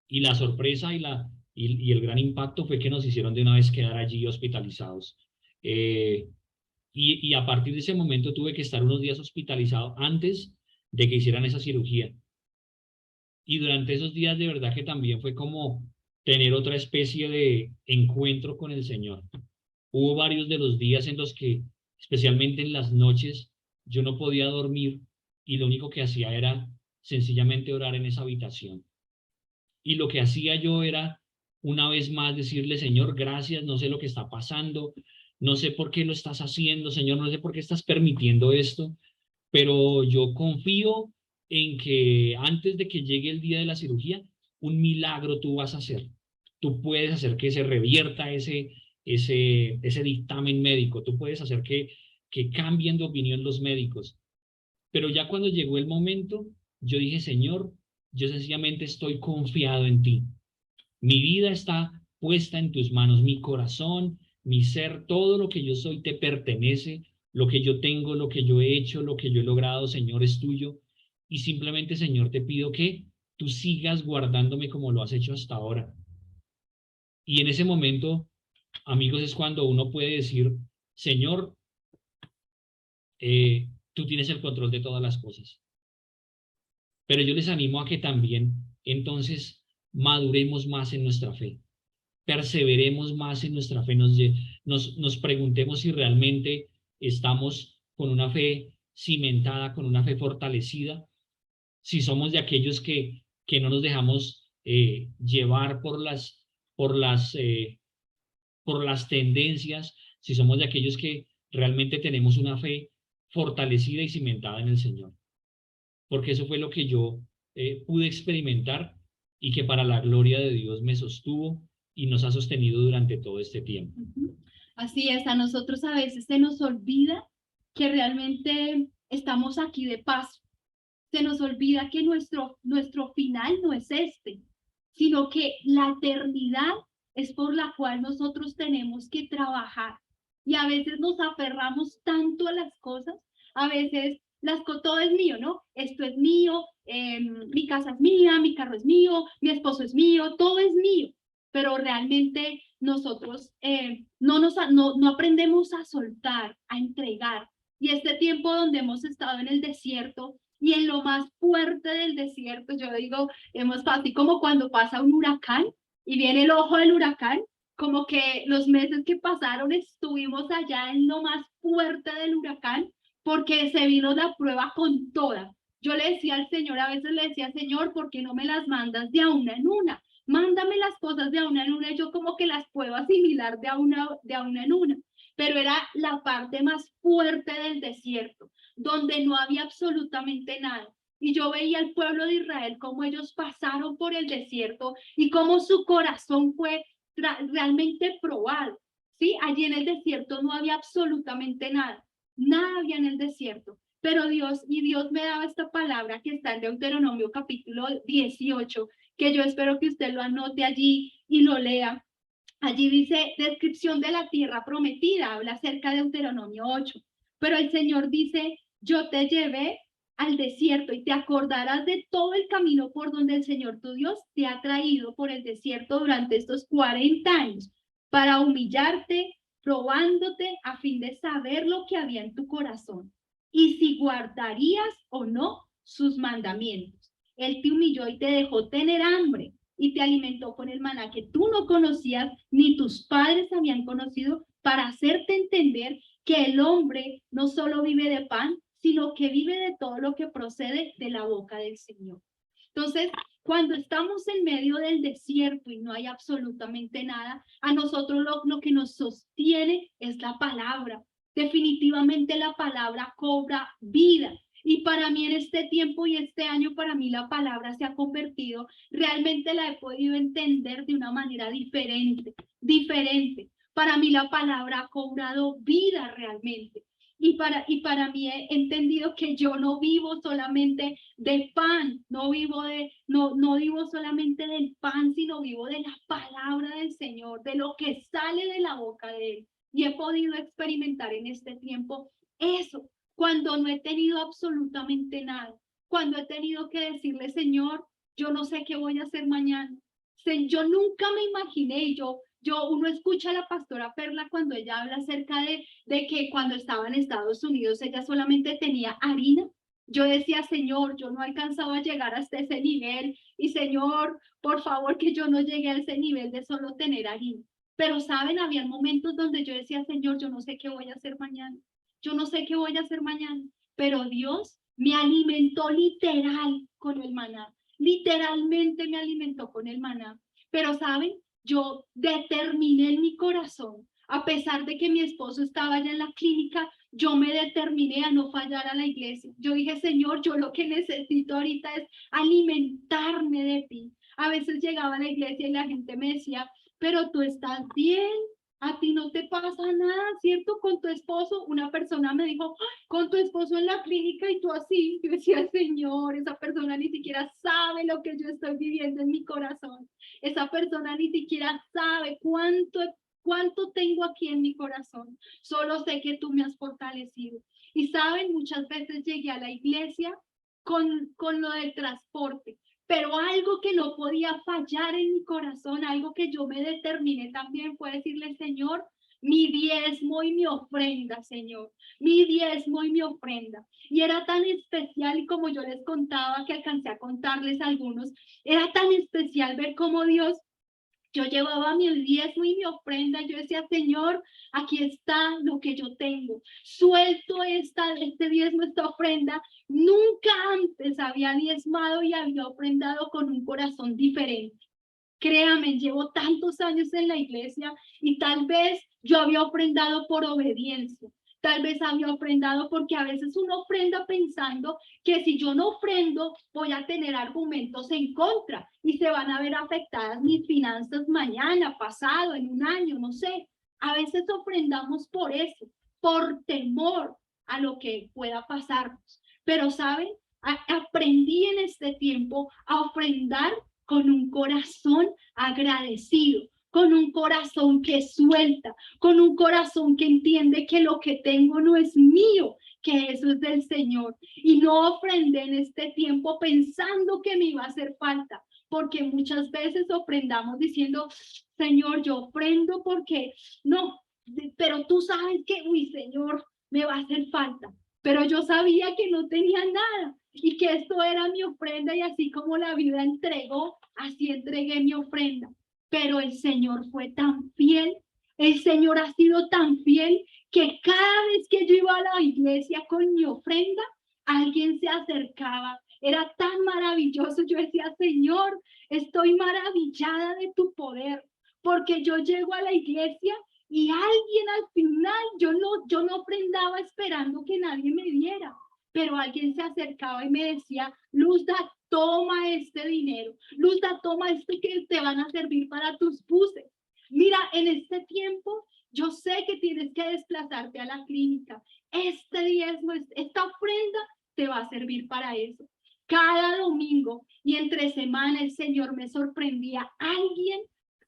Speaker 2: y la sorpresa y el gran impacto fue que nos hicieron de una vez quedar allí hospitalizados. Y a partir de ese momento tuve que estar unos días hospitalizado antes de que hicieran esa cirugía. Y durante esos días de verdad que también fue como tener otra especie de encuentro con el Señor. Hubo varios de los días en los que, especialmente en las noches, yo no podía dormir y lo único que hacía era sencillamente orar en esa habitación. Y lo que hacía yo era, una vez más, decirle: Señor, gracias, no sé lo que está pasando, no sé por qué lo estás haciendo, Señor, no sé por qué estás permitiendo esto, pero yo confío en que antes de que llegue el día de la cirugía, un milagro tú vas a hacer. Tú puedes hacer que se revierta ese dictamen médico, tú puedes hacer que cambien de opinión los médicos. Pero ya cuando llegó el momento, yo dije: Señor, yo sencillamente estoy confiado en ti. Mi vida está puesta en tus manos, mi corazón, mi ser, todo lo que yo soy te pertenece, lo que yo tengo, lo que yo he hecho, lo que yo he logrado, Señor, es tuyo. Y simplemente, Señor, te pido que tú sigas guardándome como lo has hecho hasta ahora. Y en ese momento, amigos, es cuando uno puede decir: Señor, tú tienes el control de todas las cosas. Pero yo les animo a que también entonces maduremos más en nuestra fe, perseveremos más en nuestra fe, nos preguntemos si realmente estamos con una fe cimentada, con una fe fortalecida, si somos de aquellos que no nos dejamos llevar por las tendencias, si somos de aquellos que realmente tenemos una fe fortalecida y cimentada en el Señor. porque eso fue lo que yo pude experimentar y que para la gloria de Dios me sostuvo y nos ha sostenido durante todo este tiempo.
Speaker 3: Así es, a nosotros a veces se nos olvida que realmente estamos aquí de paso. Se nos olvida que nuestro final no es este, sino que la eternidad es por la cual nosotros tenemos que trabajar. Y a veces nos aferramos tanto a las cosas, a veces todo es mío, ¿no? Esto es mío, mi casa es mía, mi carro es mío, mi esposo es mío, todo es mío. Pero realmente nosotros no aprendemos a soltar, a entregar. Y este tiempo donde hemos estado en el desierto, y en lo más fuerte del desierto, yo digo, así como cuando pasa un huracán y viene el ojo del huracán, como que los meses que pasaron estuvimos allá en lo más fuerte del huracán, porque se vino la prueba con toda. Yo le decía al Señor, a veces le decía, Señor, ¿por qué no me las mandas de a una en una? Mándame las cosas de a una en una, y yo como que las puedo asimilar de a una en una. Pero era la parte más fuerte del desierto, donde no había absolutamente nada. Y yo veía al pueblo de Israel, cómo ellos pasaron por el desierto y cómo su corazón fue realmente probado. ¿Sí? Allí en el desierto no había absolutamente nada. Nada había en el desierto. Pero Dios me daba esta palabra que está en Deuteronomio capítulo 18, que yo espero que usted lo anote allí y lo lea. Allí dice descripción de la tierra prometida, habla acerca de Deuteronomio 8. Pero el Señor dice, yo te llevé al desierto y te acordarás de todo el camino por donde el Señor tu Dios te ha traído por el desierto durante estos 40 años para humillarte, probándote a fin de saber lo que había en tu corazón y si guardarías o no sus mandamientos. Él te humilló y te dejó tener hambre y te alimentó con el maná que tú no conocías ni tus padres habían conocido, para hacerte entender que el hombre no solo vive de pan, sino que vive de todo lo que procede de la boca del Señor. Entonces, cuando estamos en medio del desierto y no hay absolutamente nada, a nosotros lo que nos sostiene es la palabra. Definitivamente la palabra cobra vida. Y para mí en este tiempo y este año, para mí la palabra se ha convertido, realmente la he podido entender de una manera diferente. Para mí la palabra ha cobrado vida realmente. Y para mí he entendido que yo no vivo solamente de pan, no vivo solamente del pan, sino vivo de la palabra del Señor, de lo que sale de la boca de Él. Y he podido experimentar en este tiempo eso, cuando no he tenido absolutamente nada, cuando he tenido que decirle, Señor, yo no sé qué voy a hacer mañana. Yo nunca me imaginé, uno escucha a la pastora Perla cuando ella habla acerca de que cuando estaba en Estados Unidos ella solamente tenía harina. Yo decía, Señor, yo no alcanzaba a llegar hasta ese nivel, y Señor, por favor, que yo no llegue a ese nivel de solo tener harina. Pero saben, había momentos donde yo decía, Señor, yo no sé qué voy a hacer mañana. Yo no sé qué voy a hacer mañana, pero Dios me alimentó literal con el maná. Literalmente me alimentó con el maná. Pero saben, yo determiné en mi corazón, a pesar de que mi esposo estaba allá en la clínica, yo me determiné a no fallar a la iglesia. Yo dije, Señor, yo lo que necesito ahorita es alimentarme de ti. A veces llegaba a la iglesia y la gente me decía, pero tú estás bien, a ti no te pasa nada, ¿cierto? Con tu esposo, una persona me dijo, con tu esposo en la clínica y tú así. Yo decía, Señor, esa persona ni siquiera sabe lo que yo estoy viviendo en mi corazón. Esa persona ni siquiera sabe cuánto tengo aquí en mi corazón. Solo sé que tú me has fortalecido. Y saben, muchas veces llegué a la iglesia con lo del transporte, pero algo que no podía fallar en mi corazón, algo que yo me determiné también, fue decirle, Señor, mi diezmo y mi ofrenda, Señor, mi diezmo y mi ofrenda. Y era tan especial, y como yo les contaba, que alcancé a contarles algunos, era tan especial ver cómo Dios, yo llevaba mi diezmo y mi ofrenda. Yo decía, Señor, aquí está lo que yo tengo. Suelto este diezmo, esta ofrenda. Nunca antes había diezmado y había ofrendado con un corazón diferente. Créame, llevo tantos años en la iglesia y tal vez yo había ofrendado por obediencia. tal vez había ofrendado, porque a veces uno ofrenda pensando que si yo no ofrendo voy a tener argumentos en contra y se van a ver afectadas mis finanzas mañana, pasado, en un año, no sé. A veces ofrendamos por eso, por temor a lo que pueda pasarnos. Pero, ¿saben? Aprendí en este tiempo a ofrendar con un corazón agradecido, con un corazón que suelta, con un corazón que entiende que lo que tengo no es mío, que eso es del Señor. Y no ofrendé en este tiempo pensando que me iba a hacer falta, porque muchas veces ofrendamos diciendo, Señor, yo ofrendo porque no, pero tú sabes que, uy, Señor, me va a hacer falta. Pero yo sabía que no tenía nada y que esto era mi ofrenda, y así como la vida entregó, así entregué mi ofrenda. Pero el Señor fue tan fiel, el Señor ha sido tan fiel, que cada vez que yo iba a la iglesia con mi ofrenda, alguien se acercaba. Era tan maravilloso. Yo decía, Señor, estoy maravillada de tu poder, porque yo llego a la iglesia y alguien al final, yo no ofrendaba esperando que nadie me diera, pero alguien se acercaba y me decía, Luzda, toma este dinero, Luzda, toma esto que te van a servir para tus buses. Mira, en este tiempo, yo sé que tienes que desplazarte a la clínica. Este diezmo, esta ofrenda te va a servir para eso. Cada domingo y entre semana el Señor me sorprendía. Alguien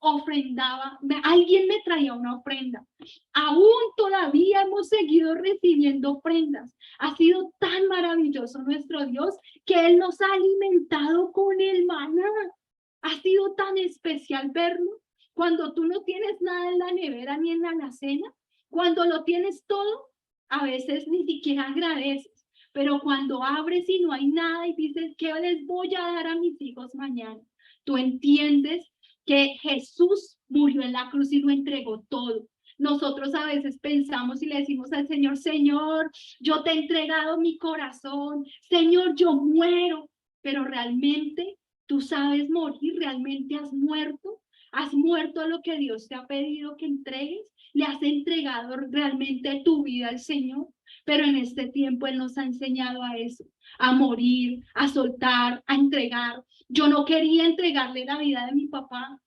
Speaker 3: ofrendaba, alguien me traía una ofrenda. Aún todavía hemos seguido recibiendo ofrendas. Ha sido tan maravilloso nuestro Dios que Él nos ha alimentado con el maná. Ha sido tan especial verlo. Cuando tú no tienes nada en la nevera ni en la alacena, cuando lo tienes todo, a veces ni siquiera agradeces. Pero cuando abres y no hay nada y dices, ¿qué les voy a dar a mis hijos mañana? Tú entiendes que Jesús murió en la cruz y lo entregó todo. Nosotros a veces pensamos y le decimos al Señor, Señor, yo te he entregado mi corazón, Señor, yo muero, pero realmente tú sabes morir, realmente has muerto a lo que Dios te ha pedido que entregues, le has entregado realmente tu vida al Señor. Pero en este tiempo Él nos ha enseñado a eso, a morir, a soltar, a entregar. Yo no quería entregarle la vida de mi papá.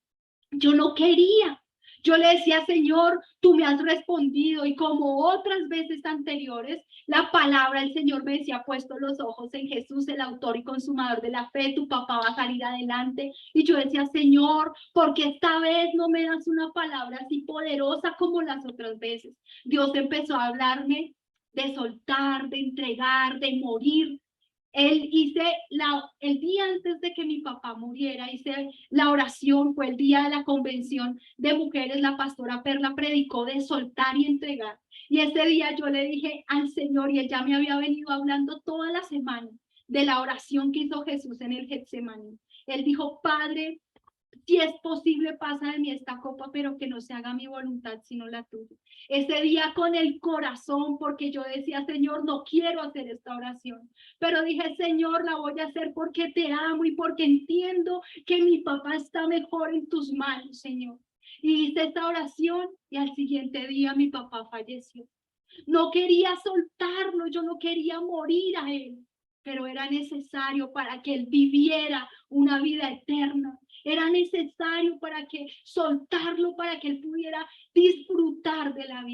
Speaker 3: Yo no quería. Yo le decía, Señor, tú me has respondido, y como otras veces anteriores, la palabra del Señor me decía, puesto los ojos en Jesús, el autor y consumador de la fe, tu papá va a salir adelante. Y yo decía, Señor, porque esta vez no me das una palabra así poderosa como las otras veces? Dios empezó a hablarme de soltar, de entregar, de morir. El día antes de que mi papá muriera, hice la oración, fue el día de la convención de mujeres, la pastora Perla predicó de soltar y entregar. Y ese día yo le dije al Señor, y Él ya me había venido hablando toda la semana de la oración que hizo Jesús en el Getsemaní. Él dijo, Padre, si es posible, pasa de mí esta copa, pero que no se haga mi voluntad, sino la tuya. Ese día con el corazón, porque yo decía, Señor, no quiero hacer esta oración, pero dije, Señor, la voy a hacer porque te amo y porque entiendo que mi papá está mejor en tus manos, Señor. Y hice esta oración y al siguiente día mi papá falleció. No quería soltarlo, yo no quería morir a él, pero era necesario para que él viviera una vida eterna. Era necesario para que soltarlo, para que él pudiera disfrutar de la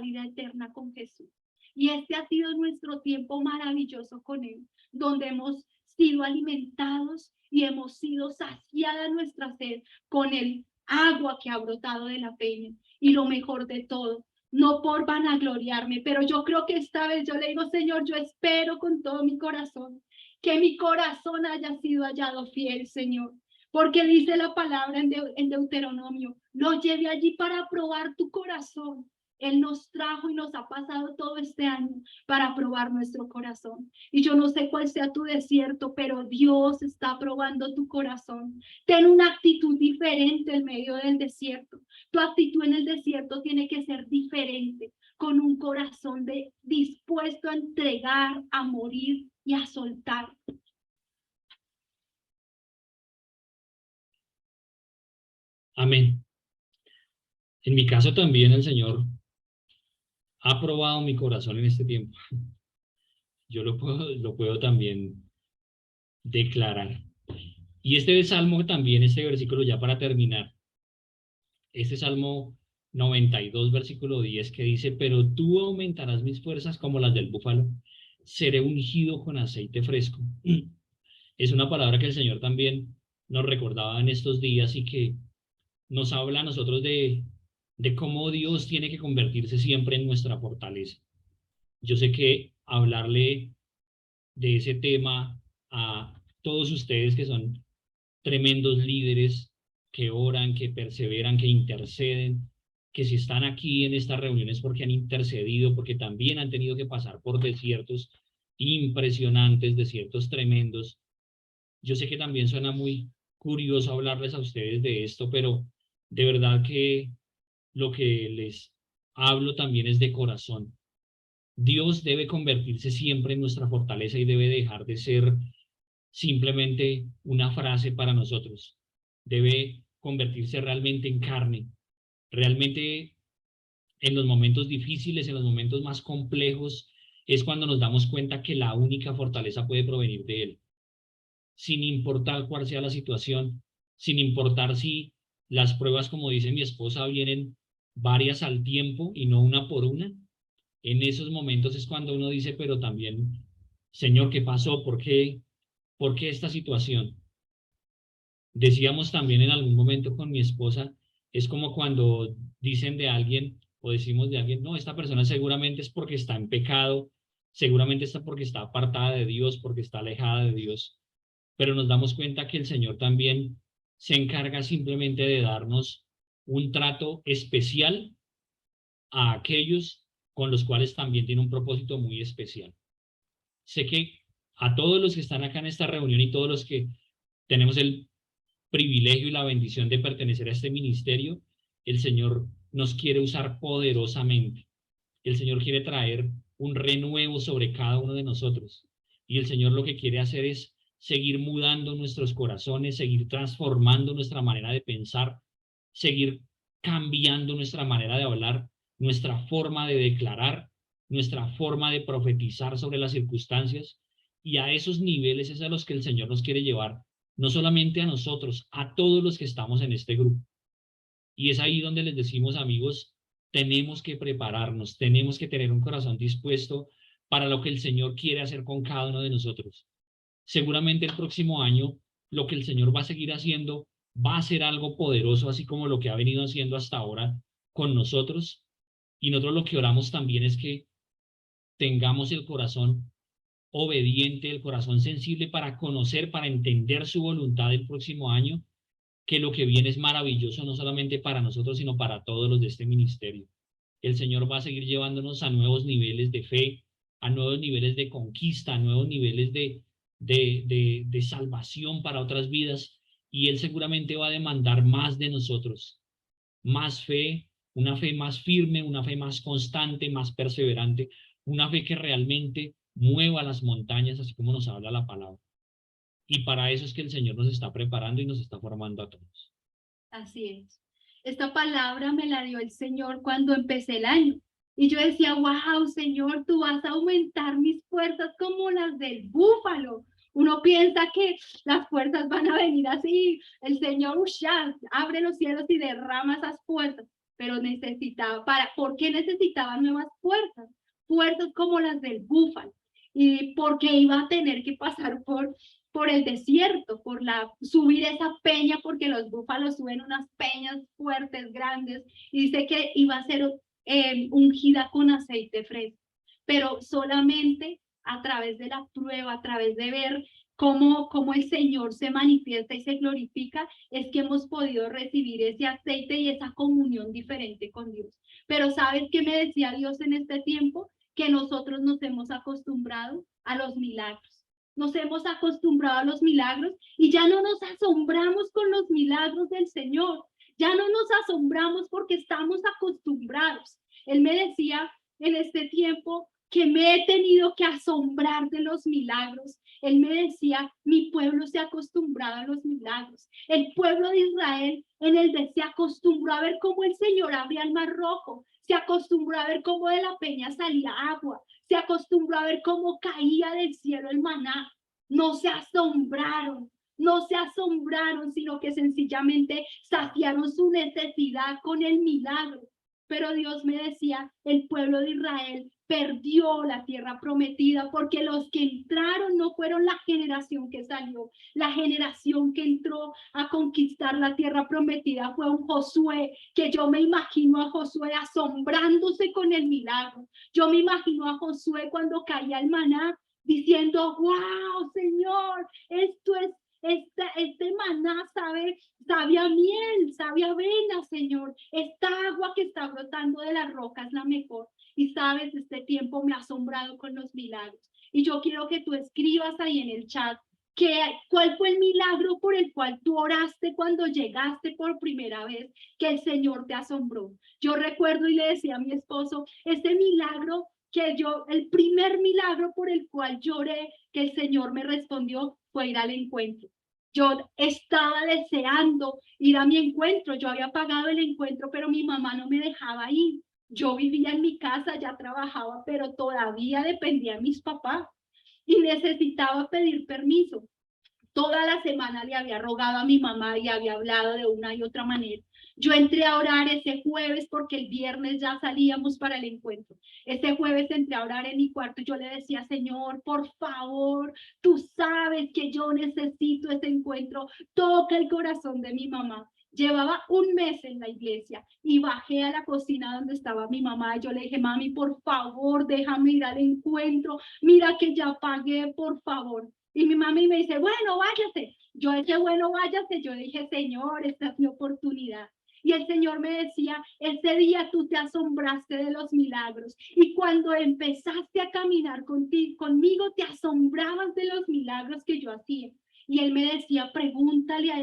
Speaker 3: vida eterna con Jesús. Y este ha sido nuestro tiempo maravilloso con él, donde hemos sido alimentados y hemos sido saciada nuestra sed con el agua que ha brotado de la peña. Y lo mejor de todo, no por vanagloriarme, pero yo creo que esta vez yo le digo, Señor, yo espero con todo mi corazón que mi corazón haya sido hallado fiel, Señor. Porque dice la palabra en Deuteronomio, lo llevé allí para probar tu corazón. Él nos trajo y nos ha pasado todo este año para probar nuestro corazón. Y yo no sé cuál sea tu desierto, pero Dios está probando tu corazón. Ten una actitud diferente en medio del desierto. Tu actitud en el desierto tiene que ser diferente, con un corazón dispuesto a entregar, a morir y a soltar.
Speaker 2: Amén. En mi caso también el Señor ha probado mi corazón en este tiempo. Yo lo puedo también declarar. Y este salmo también, este versículo ya para terminar, este salmo 92, versículo 10, que dice, pero tú aumentarás mis fuerzas como las del búfalo, seré ungido con aceite fresco. Es una palabra que el Señor también nos recordaba en estos días y que nos habla a nosotros de cómo Dios tiene que convertirse siempre en nuestra fortaleza. Yo sé que hablarle de ese tema a todos ustedes que son tremendos líderes, que oran, que perseveran, que interceden, que si están aquí en estas reuniones porque han intercedido, porque también han tenido que pasar por desiertos impresionantes, desiertos tremendos. Yo sé que también suena muy curioso hablarles a ustedes de esto, pero de verdad que lo que les hablo también es de corazón. Dios debe convertirse siempre en nuestra fortaleza y debe dejar de ser simplemente una frase para nosotros. Debe convertirse realmente en carne. Realmente en los momentos difíciles, en los momentos más complejos, es cuando nos damos cuenta que la única fortaleza puede provenir de Él. Sin importar cuál sea la situación, sin importar si las pruebas, como dice mi esposa, vienen varias al tiempo y no una por una. En esos momentos es cuando uno dice, pero también, Señor, ¿qué pasó? ¿Por qué esta situación? Decíamos también en algún momento con mi esposa, es como cuando dicen de alguien o decimos de alguien, no, esta persona seguramente es porque está en pecado, seguramente está porque está apartada de Dios, porque está alejada de Dios, pero nos damos cuenta que el Señor también se encarga simplemente de darnos un trato especial a aquellos con los cuales también tiene un propósito muy especial. Sé que a todos los que están acá en esta reunión y todos los que tenemos el privilegio y la bendición de pertenecer a este ministerio, el Señor nos quiere usar poderosamente. El Señor quiere traer un renuevo sobre cada uno de nosotros. Y el Señor lo que quiere hacer es seguir mudando nuestros corazones, seguir transformando nuestra manera de pensar, seguir cambiando nuestra manera de hablar, nuestra forma de declarar, nuestra forma de profetizar sobre las circunstancias. Y a esos niveles es a los que el Señor nos quiere llevar, no solamente a nosotros, a todos los que estamos en este grupo. Y es ahí donde les decimos, amigos, tenemos que prepararnos, tenemos que tener un corazón dispuesto para lo que el Señor quiere hacer con cada uno de nosotros. Seguramente el próximo año lo que el Señor va a seguir haciendo va a ser algo poderoso, así como lo que ha venido haciendo hasta ahora con nosotros. Y nosotros lo que oramos también es que tengamos el corazón obediente, el corazón sensible para conocer, para entender su voluntad el próximo año, que lo que viene es maravilloso no solamente para nosotros, sino para todos los de este ministerio. El Señor va a seguir llevándonos a nuevos niveles de fe, a nuevos niveles de conquista, a nuevos niveles de salvación para otras vidas, y Él seguramente va a demandar más de nosotros, más fe, una fe más firme, una fe más constante, más perseverante, una fe que realmente mueva las montañas, así como nos habla la palabra. Y para eso es que el Señor nos está preparando y nos está formando a todos.
Speaker 3: Así es. Esta palabra me la dio el Señor cuando empecé el año. Y yo decía, wow, Señor, tú vas a aumentar mis fuerzas como las del búfalo. Uno piensa que las fuerzas van a venir así. El Señor ya abre los cielos y derrama esas fuerzas. Pero necesitaba, ¿por qué necesitaba nuevas fuerzas? Fuerzas como las del búfalo. Y porque iba a tener que pasar por el desierto, subir esa peña, porque los búfalos suben unas peñas fuertes, grandes, y dice que iba a ser ungida con aceite fresco, pero solamente a través de la prueba, a través de ver cómo el Señor se manifiesta y se glorifica, es que hemos podido recibir ese aceite y esa comunión diferente con Dios. Pero ¿sabes qué me decía Dios en este tiempo? Que nosotros nos hemos acostumbrado a los milagros. Nos hemos acostumbrado a los milagros y ya no nos asombramos con los milagros del Señor. Ya no nos asombramos porque estamos acostumbrados. Él me decía en este tiempo, que me he tenido que asombrar de los milagros. Él me decía, mi pueblo se ha acostumbrado a los milagros. El pueblo de Israel en el desierto se acostumbró a ver cómo el Señor abría el mar rojo, se acostumbró a ver cómo de la peña salía agua, se acostumbró a ver cómo caía del cielo el maná. No se asombraron, no se asombraron, sino que sencillamente saciaron su necesidad con el milagro. Pero Dios me decía, el pueblo de Israel perdió la tierra prometida porque los que entraron no fueron la generación que salió. La generación que entró a conquistar la tierra prometida fue un Josué, que yo me imagino a Josué asombrándose con el milagro. Yo me imagino a Josué cuando caía el maná diciendo, wow, Señor, esto es este maná sabe a miel, sabe a avena, Señor. Esta agua que está brotando de la roca es la mejor. Y sabes, este tiempo me ha asombrado con los milagros. Y yo quiero que tú escribas ahí en el chat cuál fue el milagro por el cual tú oraste cuando llegaste por primera vez, que el Señor te asombró. Yo recuerdo y le decía a mi esposo, ese milagro el primer milagro por el cual lloré, que el Señor me respondió, fue ir al encuentro. Yo estaba deseando ir a mi encuentro, yo había pagado el encuentro, pero mi mamá no me dejaba ir. Yo vivía en mi casa, ya trabajaba, pero todavía dependía de mis papás y necesitaba pedir permiso. Toda la semana le había rogado a mi mamá y había hablado de una y otra manera. Yo entré a orar ese jueves porque el viernes ya salíamos para el encuentro. Ese jueves entré a orar en mi cuarto y yo le decía, Señor, por favor, tú sabes que yo necesito ese encuentro. Toca el corazón de mi mamá. Llevaba un mes en la iglesia y bajé a la cocina donde estaba mi mamá y yo le dije, mami, por favor, déjame ir al encuentro. Mira que ya pagué, por favor. Y mi mami me dice, bueno, váyase. Yo dije, bueno, váyase. Yo dije, Señor, esta es mi oportunidad. Y el Señor me decía, ese día tú te asombraste de los milagros. Y cuando empezaste a caminar conmigo, te asombrabas de los milagros que yo hacía. Y él me decía, pregúntale a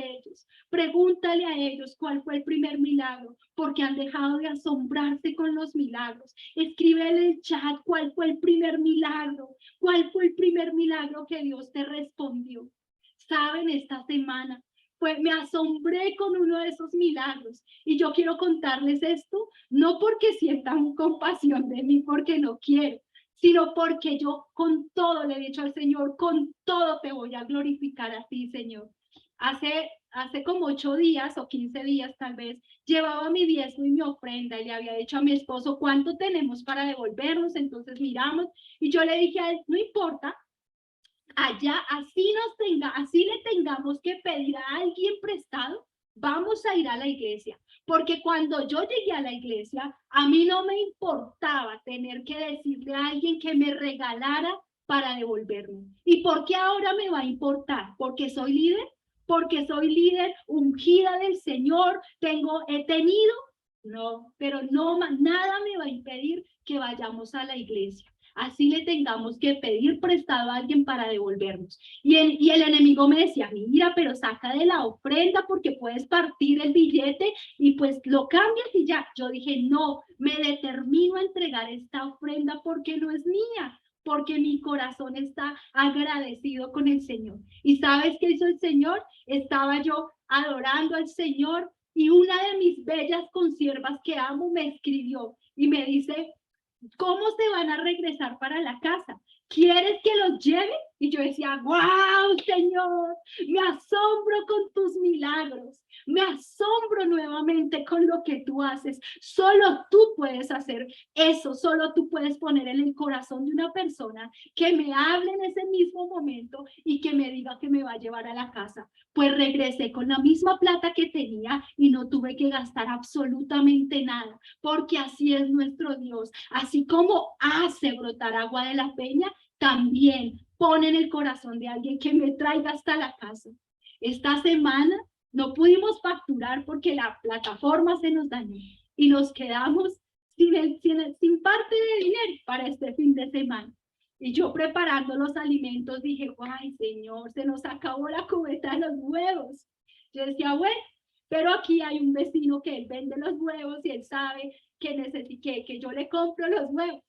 Speaker 3: ellos cuál fue el primer milagro, porque han dejado de asombrarse con los milagros. Escribe en el chat cuál fue el primer milagro, cuál fue el primer milagro que Dios te respondió. Saben, esta semana me asombré con uno de esos milagros y yo quiero contarles esto, no porque sientan compasión de mí, porque no quiero, sino porque yo con todo le he dicho al Señor, con todo te voy a glorificar a ti, Señor. Hace como 8 días o 15 días tal vez, llevaba mi diezmo y mi ofrenda y le había dicho a mi esposo, ¿cuánto tenemos para devolvernos? Entonces miramos y yo le dije a él, no importa, allá así le tengamos que pedir a alguien prestado, vamos a ir a la iglesia, porque cuando yo llegué a la iglesia, a mí no me importaba tener que decirle a alguien que me regalara para devolverme. ¿Y por qué ahora me va a importar? ¿Porque soy líder? ¿Porque soy líder ungida del Señor? ¿He tenido? No, pero no, nada me va a impedir que vayamos a la iglesia. Así le tengamos que pedir prestado a alguien para devolvernos. Y el enemigo me decía, mira, pero saca de la ofrenda porque puedes partir el billete y pues lo cambias y ya. Yo dije, no, me determino a entregar esta ofrenda porque no es mía, porque mi corazón está agradecido con el Señor. ¿Y sabes qué hizo el Señor? Estaba yo adorando al Señor y una de mis bellas consiervas que amo me escribió y me dice, ¿cómo se van a regresar para la casa? ¿Quieres que los lleve? Y yo decía, wow, Señor, me asombro con tus milagros, me asombro nuevamente con lo que tú haces. Solo tú puedes hacer eso, solo tú puedes poner en el corazón de una persona que me hable en ese mismo momento y que me diga que me va a llevar a la casa. Pues regresé con la misma plata que tenía y no tuve que gastar absolutamente nada, porque así es nuestro Dios. Así como hace brotar agua de la peña, también pone en el corazón de alguien que me traiga hasta la casa. Esta semana no pudimos facturar porque la plataforma se nos dañó y nos quedamos sin parte de dinero para este fin de semana. Y yo preparando los alimentos dije, ay Señor, se nos acabó la cubeta de los huevos. Yo decía, bueno, pero aquí hay un vecino que él vende los huevos y él sabe que yo le compro los huevos.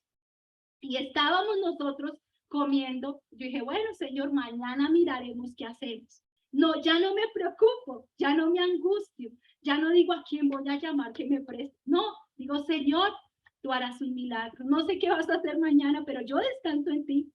Speaker 4: Y estábamos nosotros comiendo. Yo dije, bueno, Señor, mañana miraremos qué hacemos. No, ya no me preocupo, ya no me angustio, ya no digo a quién voy a llamar que me preste. No, digo, Señor, tú harás un milagro. No sé qué vas a hacer mañana, pero yo descanso en ti.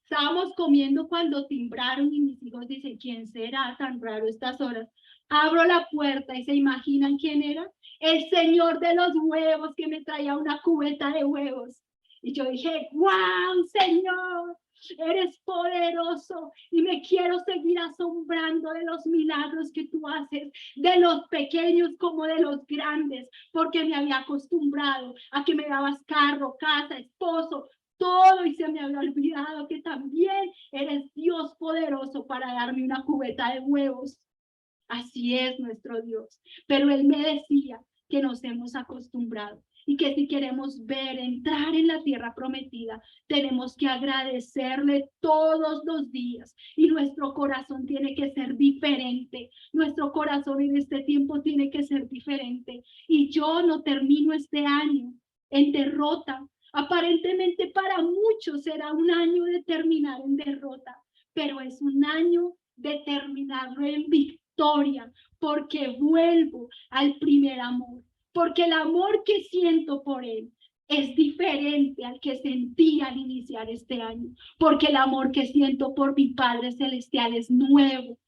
Speaker 4: Estábamos comiendo cuando timbraron y mis hijos dicen, ¿quién será tan raro estas horas? Abro la puerta y se imaginan quién era. El señor de los huevos que me traía una cubeta de huevos. Y yo dije, wow, Señor, eres poderoso y me quiero seguir asombrando de los milagros que tú haces, de los pequeños como de los grandes, porque me había acostumbrado a que me dabas carro, casa, esposo, todo, y se me había olvidado que también eres Dios poderoso para darme una cubeta de huevos. Así es nuestro Dios. Pero Él me decía que nos hemos acostumbrado y que si queremos ver entrar en la tierra prometida, tenemos que agradecerle todos los días y nuestro corazón tiene que ser diferente. Nuestro corazón en este tiempo tiene que ser diferente. Y yo no termino este año en derrota. Aparentemente para muchos será un año de terminar en derrota, pero es un año de terminarlo en victoria, porque vuelvo al primer amor, porque el amor que siento por él es diferente al que sentí al iniciar este año, porque el amor que siento por mi Padre Celestial es nuevo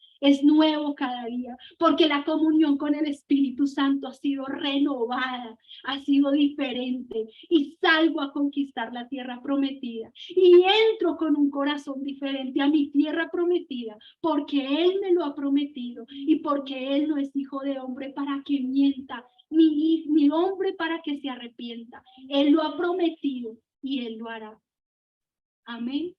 Speaker 4: cada día, porque la comunión con el Espíritu Santo ha sido renovada, ha sido diferente, y salgo a conquistar la tierra prometida y entro con un corazón diferente a mi tierra prometida, porque Él me lo ha prometido y porque Él no es hijo de hombre para que mienta, ni hombre para que se arrepienta. Él lo ha prometido y Él lo hará. Amén.